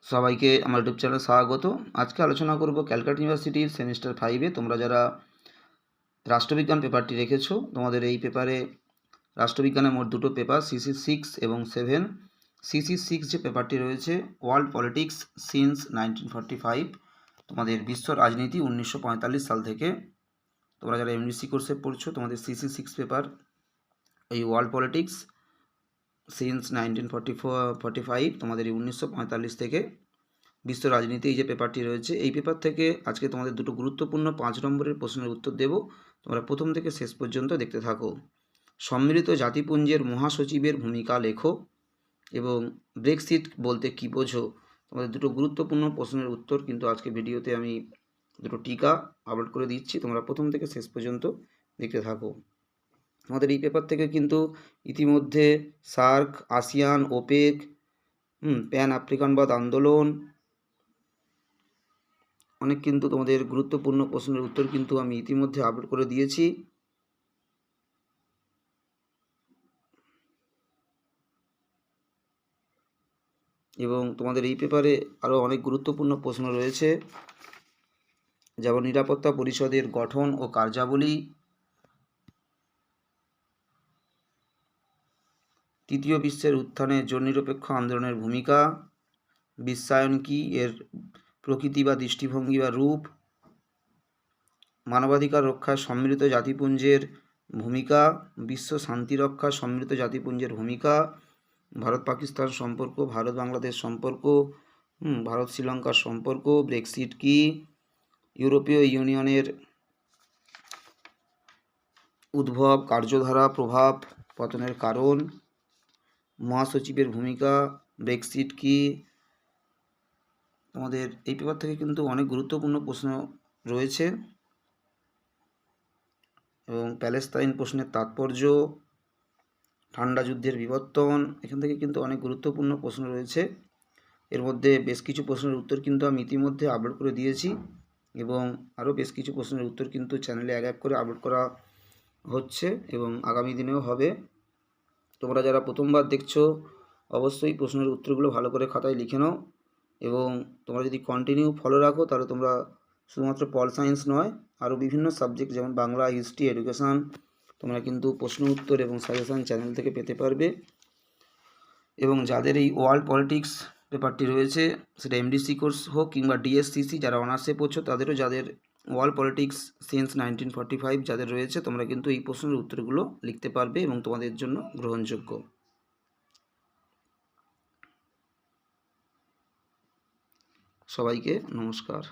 সবাইকে আমার ইউটিউব চ্যানেলে স্বাগত। আজকে আলোচনা করব ক্যালকাটা ইউনিভার্সিটির সেমিস্টার 5-এ তোমরা যারা রাষ্ট্রবিজ্ঞান পেপারটি রেখেছো, তোমাদের এই পেপারে রাষ্ট্রবিজ্ঞানের মোট দুটো পেপার সিসি 6 এবং 7। সিসি 6 যে পেপারটি রয়েছে ওয়ার্ল্ড পলিটিক্স সিন্স 1945, তোমাদের বিশ্ব রাজনীতি 1945 সাল থেকে। তোমরা যারা এমডিসি কোর্সে পড়ছো তোমাদের সিসি 6 পেপার এই ওয়ার্ল্ড পলিটিক্স সিন্স 1945, তোমাদের এই 1945 থেকে বিশ্ব রাজনীতি এই যে পেপারটি রয়েছে, এই পেপার থেকে আজকে তোমাদের দুটো গুরুত্বপূর্ণ 5 নম্বরের প্রশ্নের উত্তর দেব। তোমরা প্রথম থেকে শেষ পর্যন্ত দেখতে থাকো। সম্মিলিত জাতিপুঞ্জের মহাসচিবের ভূমিকা লেখো এবং ব্রেক্সিট বলতে কী বোঝো। তোমাদের দুটো গুরুত্বপূর্ণ প্রশ্নের উত্তর কিন্তু আজকে ভিডিওতে আমি দুটো টিকা আপলোড করে দিচ্ছি, তোমরা প্রথম থেকে শেষ পর্যন্ত দেখতে থাকো। আমাদের এই পেপার থেকে কিন্তু ইতিমধ্যে সার্ক, আসিয়ান, ওপেক, প্যান আফ্রিকানবাদ আন্দোলন, অনেক কিন্তু তোমাদের গুরুত্বপূর্ণ প্রশ্নের উত্তর কিন্তু আমি ইতিমধ্যে আপলোড করে দিয়েছি। এবং তোমাদের এই পেপারে আরও অনেক গুরুত্বপূর্ণ প্রশ্ন রয়েছে, যেমন নিরাপত্তা পরিষদের গঠন ও কার্যাবলী, তৃতীয় বিশ্বের উত্থানে জোট নিরপেক্ষ আন্দোলনের ভূমিকা, বিশ্বায়ন কি, এর প্রকৃতি বা দৃষ্টিভঙ্গি বা রূপ, মানবাধিকার রক্ষায় সম্মিলিত জাতিপুঞ্জের ভূমিকা, বিশ্ব শান্তি রক্ষায় সম্মিলিত জাতিপুঞ্জের ভূমিকা, ভারত পাকিস্তান সম্পর্ক, ভারত বাংলাদেশ সম্পর্ক, ভারত শ্রীলঙ্কার সম্পর্ক, ব্রেক্সিট কি, ইউরোপীয় ইউনিয়নের উদ্ভব, কার্যধারা, প্রভাব, পতনের কারণ, মহাসচিবের ভূমিকা, ব্রেক্সিট কি। তোমাদের এই পেপার থেকে কিন্তু অনেক গুরুত্বপূর্ণ প্রশ্ন রয়েছে এবং প্যালেস্তাইন প্রশ্নের তাৎপর্য, ঠান্ডা যুদ্ধের বিবর্তন, এখান থেকে কিন্তু অনেক গুরুত্বপূর্ণ প্রশ্ন রয়েছে। এর মধ্যে বেশ কিছু প্রশ্নের উত্তর কিন্তু আমি ইতিমধ্যে আপলোড করে দিয়েছি এবং আরও বেশ কিছু প্রশ্নের উত্তর কিন্তু চ্যানেলে এক এক করে আপলোড করা হচ্ছে এবং আগামী দিনেও হবে। তোমরা যারা প্রথমবার দেখছো অবশ্যই প্রশ্নের উত্তরগুলো ভালো করে খাতায় লিখে নাও এবং তোমরা যদি কন্টিনিউ ফলো রাখো তাহলে তোমরা শুধুমাত্র পল সায়েন্স নয়, আরও বিভিন্ন সাবজেক্ট যেমন বাংলা, হিস্ট্রি, এডুকেশান তোমরা কিন্তু প্রশ্ন উত্তর এবং সাজেশান চ্যানেল থেকে পেতে পারবে। এবং যাদের এই ওয়ার্ল্ড পলিটিক্স পেপারটি রয়েছে, সেটা এমডিসি কোর্স হোক কিংবা ডিএসসিসি যারা অনার্সে পড়ছো, তাদেরও যাদের ওয়ার্ল্ড পলিটিক্স সিন্স 1945 যাদের রয়েছে, তোমরা কিন্তু এই প্রশ্নের উত্তরগুলো লিখতে পারবে এবং তোমাদের জন্য গ্রহণযোগ্য। সবাইকে নমস্কার।